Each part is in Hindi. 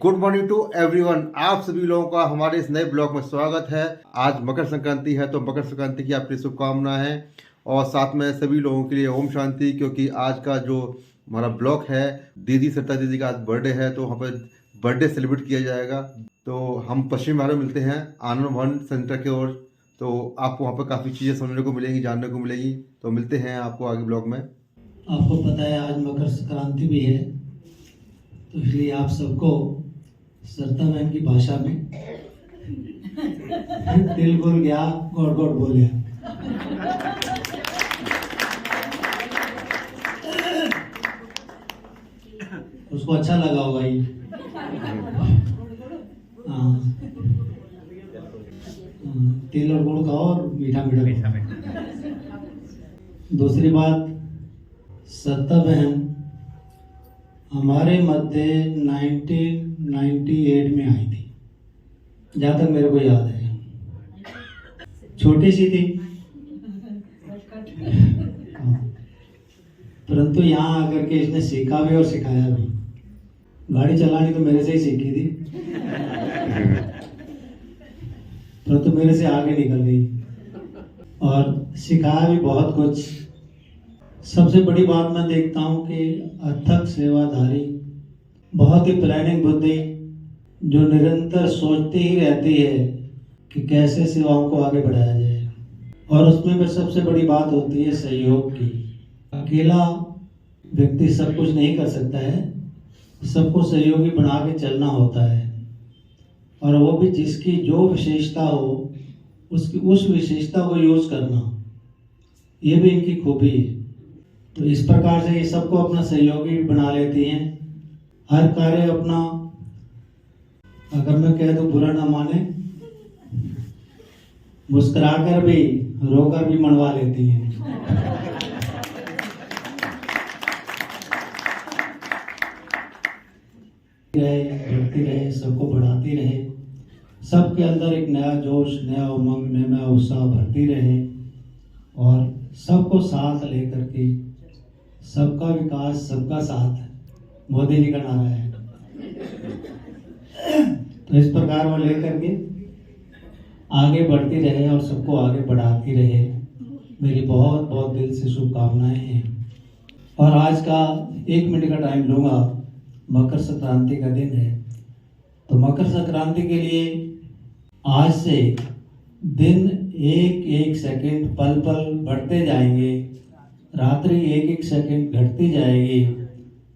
Good morning to everyone. आप सभी लोगों का हमारे इस नए ब्लॉग में स्वागत है। आज मकर संक्रांति है तो मकर संक्रांति की आपकी शुभकामनाएं हैं और साथ में सभी लोगों के लिए ओम शांति, क्योंकि आज का जो हमारा ब्लॉग है, दीदी सरिता दीदी का आज बर्थडे है तो वहाँ पर बर्थडे सेलिब्रेट किया जाएगा। तो हम पश्चिम भारत में मिलते हैं आनंद भवन सेंटर की ओर, तो आपको वहाँ पर काफ़ी चीज़ें सुनने को मिलेंगी, जानने को मिलेगी। तो मिलते हैं आपको आगे ब्लॉग में। आपको पता है आज मकर संक्रांति भी है, तो इसलिए आप सबको सरिता बहन की भाषा में तिल गुल गया गौड़ गौड़ बोलिया। उसको अच्छा लगा होगा ये। तिल और गुड़ खाओ और मीठा मीठा मीठा। दूसरी बात, सरिता बहन हमारे मध्य 1998 में आई थी, जहाँ तक मेरे को याद है। छोटी सी थी, परंतु यहाँ आकर के इसने सीखा भी और सिखाया भी। गाड़ी चलानी तो मेरे से ही सीखी थी, परंतु मेरे से आगे निकल गई और सिखाया भी बहुत कुछ। सबसे बड़ी बात मैं देखता हूँ कि अथक सेवाधारी, बहुत ही प्लानिंग बुद्धि, जो निरंतर सोचती ही रहती है कि कैसे सेवाओं को आगे बढ़ाया जाए। और उसमें भी सबसे बड़ी बात होती है सहयोग की। अकेला व्यक्ति सब कुछ नहीं कर सकता है, सबको सहयोगी बना के चलना होता है। और वो भी जिसकी जो विशेषता हो उसकी उस विशेषता को यूज करना, ये भी इनकी खूबी है। तो इस प्रकार से ये सबको अपना सहयोगी बना लेती हैं। हर कार्य अपना, अगर मैं कह दूं बुरा ना माने, मुस्कुराकर भी रोकर भी मनवा लेती हैं। बढ़ती रहे, सबको बढ़ाती रहे, सबके अंदर एक नया जोश, नया उमंग, नया उत्साह भरती रहे और सबको साथ लेकर के सबका विकास सबका साथ, मोदी जी का नारा है। तो इस प्रकार वो लेकर के आगे बढ़ती रहे और सबको आगे बढ़ाती रहे। मेरी बहुत बहुत दिल से शुभकामनाएं हैं। और आज का 1 मिनट का टाइम लूँगा। मकर संक्रांति का दिन है, तो मकर संक्रांति के लिए आज से दिन एक एक सेकंड पल पल बढ़ते जाएंगे, रात्रि एक एक सेकंड घटती जाएगी,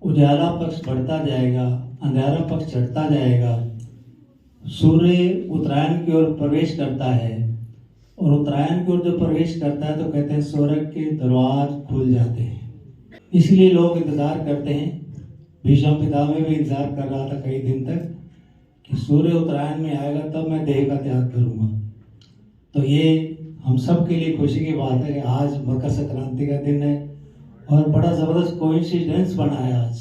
उजाला पक्ष बढ़ता जाएगा, अंधेरा पक्ष चढ़ता जाएगा। सूर्य उत्तरायण की ओर प्रवेश करता है और उत्तरायण की ओर जो प्रवेश करता है तो कहते हैं स्वर्ग के दरवाजे खुल जाते हैं। इसलिए लोग इंतजार करते हैं। भीष्म पितामह भी इंतजार कर रहा था कई दिन तक कि सूर्य उत्तरायण में आएगा तब मैं देह का त्याग करूंगा। तो ये हम सब के लिए खुशी की बात है कि आज मकर संक्रांति का दिन है और बड़ा ज़बरदस्त कोइंसिडेंस बना है आज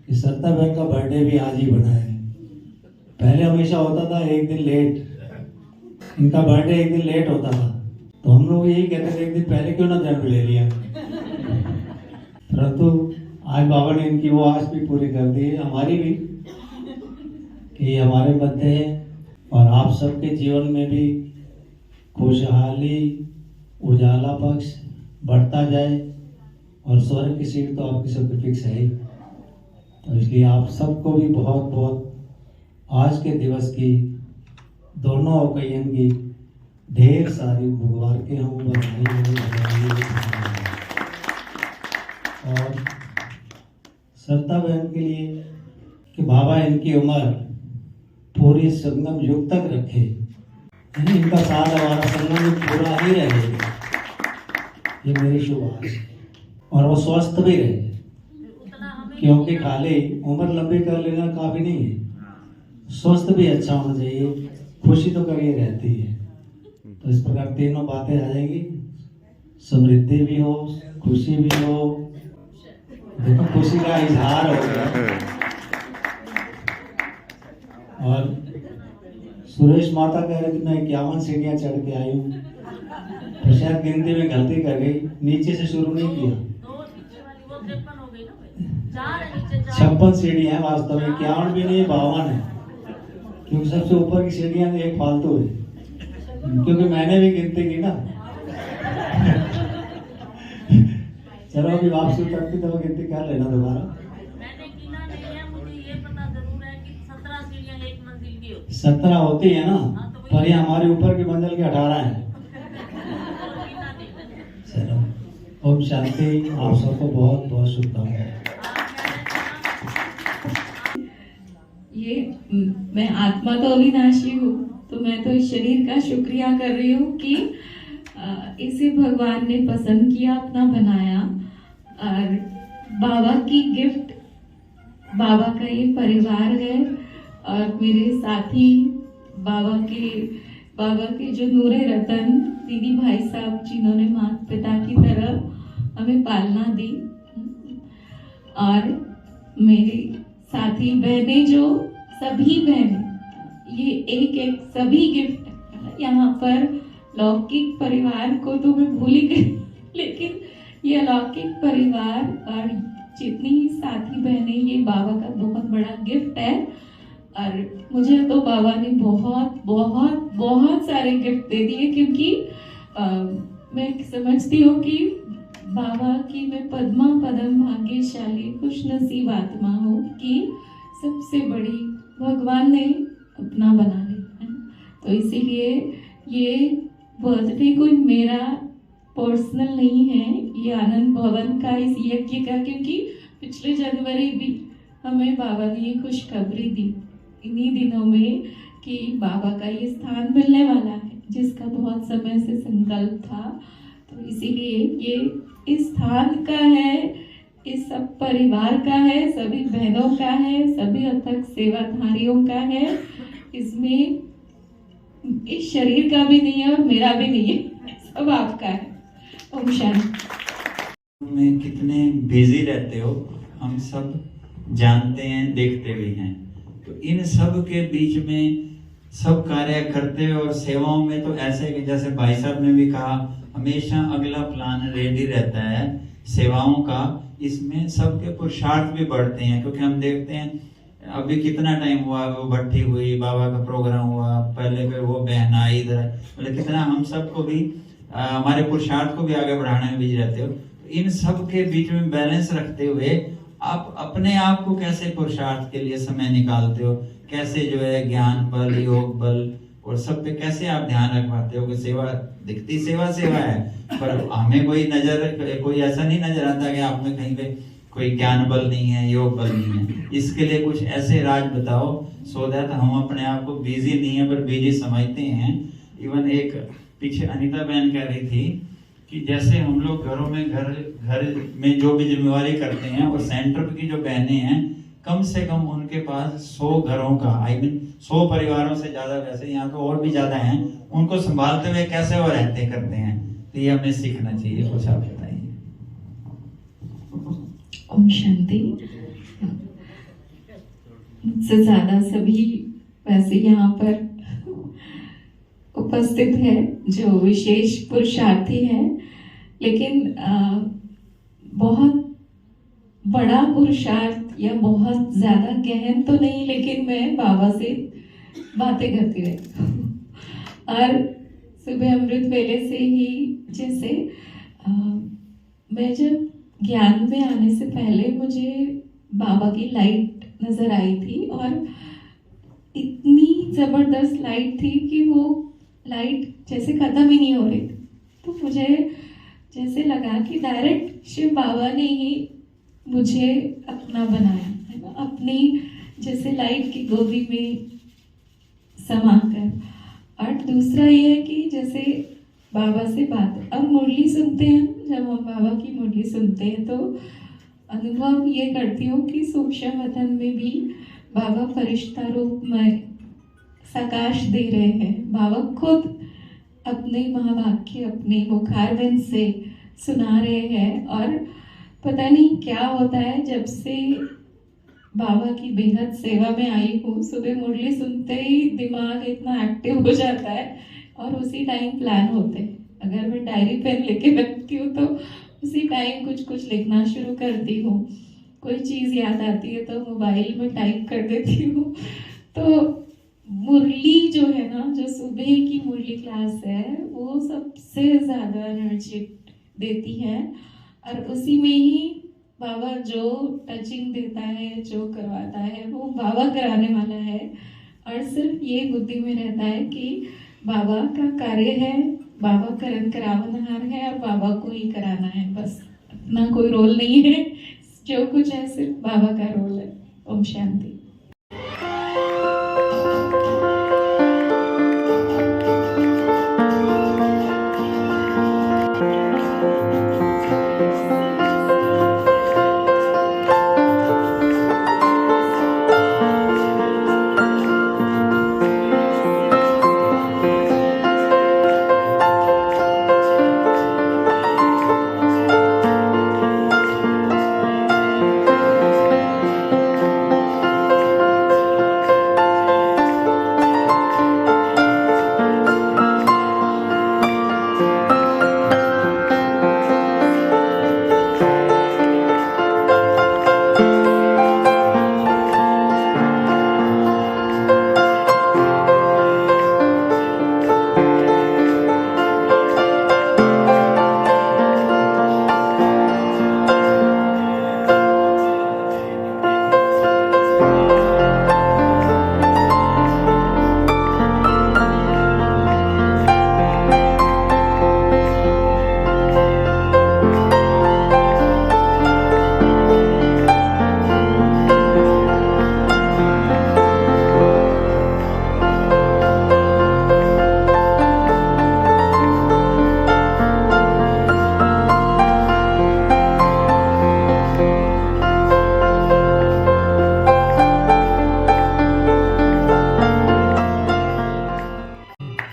कि सरिता बहन का बर्थडे भी आज ही बना है। पहले हमेशा होता था एक दिन लेट, इनका बर्थडे एक दिन लेट होता था, तो हम लोग यही कहते थे एक दिन पहले क्यों ना जन्म ले लिया। परंतु आज बाबा ने इनकी वो आस भी पूरी कर दी है, हमारी भी, कि हमारे मध्य है और आप सबके जीवन में भी खुशहाली, उजाला पक्ष बढ़ता जाए और स्वर्ग की सीट तो आपकी सबकी फिक्स है ही। तो इसलिए आप सबको भी बहुत बहुत आज के दिवस की, दोनों ओकेजन की ढेर सारी मुबारकें हों, बधाई। और सरिता बहन के लिए कि बाबा इनकी उम्र पूरी संगम युग तक रखे, इनका साथ हमारा संगम युग पूरा ही रहे, ये मेरी शुभ आस। और वो स्वस्थ भी रहे, क्योंकि खाली उम्र लंबी कर लेना काफी नहीं है, स्वस्थ भी अच्छा होना चाहिए। खुशी तो कभी रहती है। तो इस प्रकार तीनों बातें आ जाएंगी, समृद्धि भी हो, खुशी भी हो। देखो खुशी का इजहार हो गया। और सुरेश माता कह रहे थे मैं 51 सीढ़ियाँ चढ़ के आई हूँ, तो शायद गिनती में गलती कर गई, नीचे से शुरू नहीं किया। 53 हो गई ना भाई। 4 है नीचे 4। 56 सीढ़ियां हैं वास्तव में, 51 भी नहीं है, 52 है, क्योंकि सबसे ऊपर की सीढ़ियां में एक फालतू है, क्योंकि मैंने भी गिनती की ना। चलो अभी वापसी उतरती तो वो गिनती कर लेना दोबारा। मैंने गिना नहीं है, मुझे ये पता जरूर है कि 17 सीढ़ियां एक मंजिल की होती 17 होती है ना, हाँ, तो वही- पर ये हमारे ऊपर की मंजिल के 18 है। है। गिना नहीं मैंने। चलो ओम शांति, आप सबको बहुत बहुत शुभकामनाएं। मैं आत्मा तो अविनाशी हूँ, तो मैं तो इस शरीर का शुक्रिया कर रही हूँ कि इसे भगवान ने पसंद किया, अपना बनाया, और बाबा की गिफ्ट, बाबा का ये परिवार है, और मेरे साथी बाबा के जो नूरे रतन दीदी भाई साहब, जिन्होंने माता पिता की तरह हमें पालना दी, और मेरी साथी बहनें, जो सभी बहनें, ये एक सभी गिफ्ट यहाँ पर लौकिक परिवार को तो मैं भूल ही गई, लेकिन ये अलौकिक परिवार और जितनी ही साथी बहनें, ये बाबा का बहुत बड़ा गिफ्ट है। और मुझे तो बाबा ने बहुत बहुत बहुत सारे गिफ्ट दे दिए, क्योंकि मैं समझती हूँ कि बाबा की मैं पद्मा पदम भाग्यशाली खुश नसीब आत्मा हूँ कि सबसे बड़ी भगवान ने अपना बना लिया है। तो इसीलिए ये बर्थडे कोई मेरा पर्सनल नहीं है, ये आनंद भवन का, इस यज्ञ का, क्योंकि पिछले जनवरी भी हमें बाबा ने ये खुशखबरी दी इन्हीं दिनों में कि बाबा का ये स्थान मिलने वाला है, जिसका बहुत समय से संकल्प था। तो इसीलिए ये इस स्थान का है, इस सब परिवार का है, सभी बहनों का है, सभी अथक सेवाधारियों का है। इसमें इस शरीर का भी नहीं है और मेरा भी नहीं है, सब आपका है। ओम शांति। में कितने बिजी रहते हो हम सब जानते हैं, देखते भी हैं। तो इन सब के बीच में सब कार्य करते हुए और सेवाओं में तो ऐसे कि जैसे भाई साहब ने भी कहा, हमेशा अगला प्लान रेडी रहता है सेवाओं का। इसमें सबके पुरुषार्थ भी बढ़ते हैं, क्योंकि हम देखते हैं अभी कितना टाइम हुआ, वो भट्टी हुई, बाबा का प्रोग्राम हुआ, पहले पे वो बहन आई इधर, मतलब कितना हम सबको भी हमारे पुरुषार्थ को भी आगे बढ़ाने में बिजी रहते हो। इन सब के बीच में बैलेंस रखते हुए आप अपने आप को कैसे पुरुषार्थ के लिए समय निकालते हो, कैसे जो है ज्ञान बल, योग बल और सब पे कैसे आप ध्यान रख पाते हो कि सेवा दिखती सेवा है, पर हमें कोई ऐसा नहीं नजर आता कि आप में कहीं पे कोई ज्ञान बल नहीं है, योग बल नहीं है। इसके लिए कुछ ऐसे राज बताओ, सो दैट हम अपने आप को बिजी नहीं है पर बिजी समझते हैं। इवन एक पीछे अनीता बहन कह रही थी कि जैसे हम लोग घरों में घर में जो भी जिम्मेवारी करते हैं, और सेंटर की जो बहनें हैं, कम से कम उनके पास 100 घरों का 100 परिवारों से ज्यादा, वैसे यहाँ तो और भी ज्यादा हैं, उनको संभालते हुए कैसे वो रहते करते हैं। तो ये हमें सीखना चाहिए। कुछ आप बताइए। ओम शांति। मुझसे ज्यादा सभी वैसे यहाँ पर उपस्थित है जो विशेष पुरुषार्थी है, लेकिन बहुत बड़ा पुरुषार्थ या बहुत ज्यादा गहन तो नहीं, लेकिन मैं बाबा से बातें करती रहती हूँ। और सुबह अमृत वेले से ही जैसे मैं जब ज्ञान में आने से पहले मुझे बाबा की लाइट नजर आई थी, और इतनी जबरदस्त लाइट थी कि वो लाइट जैसे खत्म ही नहीं हो रही थी। तो मुझे जैसे लगा कि डायरेक्ट शिव बाबा ने ही मुझे अपना बनाया है ना, अपनी जैसे लाइट की गोदी में समा कर। और दूसरा ये है कि जैसे बाबा से बात, अब मुरली सुनते हैं, जब हम बाबा की मुरली सुनते हैं तो अनुभव ये करती हूँ कि सूक्ष्म वतन में भी बाबा फरिश्ता रूप में प्रकाश दे रहे हैं। बाबा खुद अपने महावाक्य अपने मुखारविंद से सुना रहे हैं, और पता नहीं क्या होता है, जब से बाबा की बेहद सेवा में आई हूँ, सुबह मुरली सुनते ही दिमाग इतना एक्टिव हो जाता है और उसी टाइम प्लान होते हैं। अगर मैं डायरी पेन लेके रखती हूँ तो उसी टाइम कुछ कुछ लिखना शुरू करती हूँ। कोई चीज़ याद आती है तो मोबाइल में टाइप कर देती हूँ। तो मुरली जो है ना, जो सुबह की मुरली क्लास है, वो सबसे ज़्यादा एनर्जी देती है। और उसी में ही बाबा जो टचिंग देता है, जो करवाता है, वो बाबा कराने वाला है। और सिर्फ ये बुद्धि में रहता है कि बाबा का कार्य है, बाबा करण करावनहार है और बाबा को ही कराना है, बस। अपना कोई रोल नहीं है, जो कुछ है सिर्फ बाबा का रोल है। ओम शांति।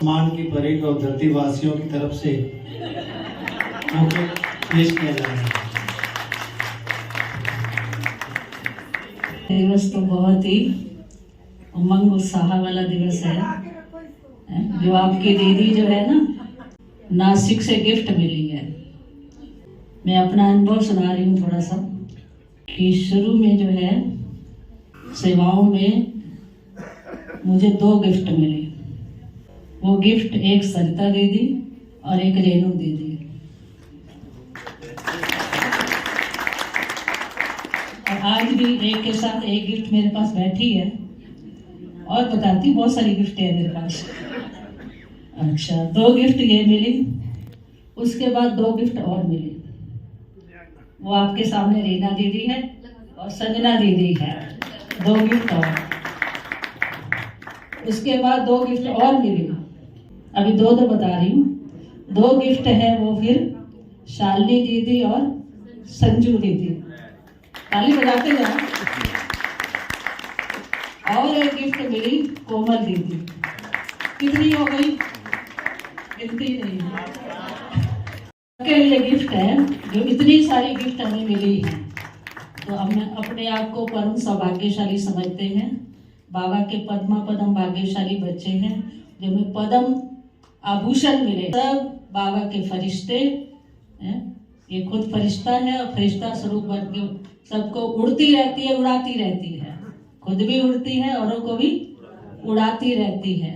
मान की परेड और धरती वासियों की तरफ से मुझे पेश किया जा रहा है। दिवस तो बहुत ही उमंग उत्साह वाला दिवस है। जो आपकी दीदी जो है ना, नासिक से गिफ्ट मिली है। मैं अपना अनुभव सुना रही हूँ थोड़ा सा, कि शुरू में जो है सेवाओं में मुझे 2 गिफ्ट मिले। वो गिफ्ट एक सरिता दीदी और एक रेणु दीदी। और आज भी एक के साथ एक गिफ्ट मेरे पास बैठी है और बताती बहुत सारी गिफ्ट है मेरे पास। अच्छा, 2 गिफ्ट ये मिली, उसके बाद 2 गिफ्ट और मिली। वो आपके सामने रीना दीदी है और संजना दीदी है, 2 गिफ्ट और। उसके बाद 2 गिफ्ट और मिली, अभी 2 बता रही हूँ। 2 गिफ्ट है वो फिर शालिनी दीदी और संजू दीदी। ताली बजाते जाओ। और एक गिफ्ट मिली कोमल दीदी। कितनी हो गई? गिनती नहीं के लिए गिफ्ट है, जो इतनी सारी गिफ्ट हमें मिली है, तो हम अपने आप को परम सौभाग्यशाली समझते हैं। बाबा के पद्मा पदम भाग्यशाली बच्चे हैं, जो हमें पदम आभूषण मिले। सब बाबा के फरिश्ते हैं। ये खुद फरिश्ता है और फरिश्ता स्वरूप बन के सबको उड़ती रहती है, उड़ाती रहती है। खुद भी उड़ती है, औरों को भी उड़ाती रहती है।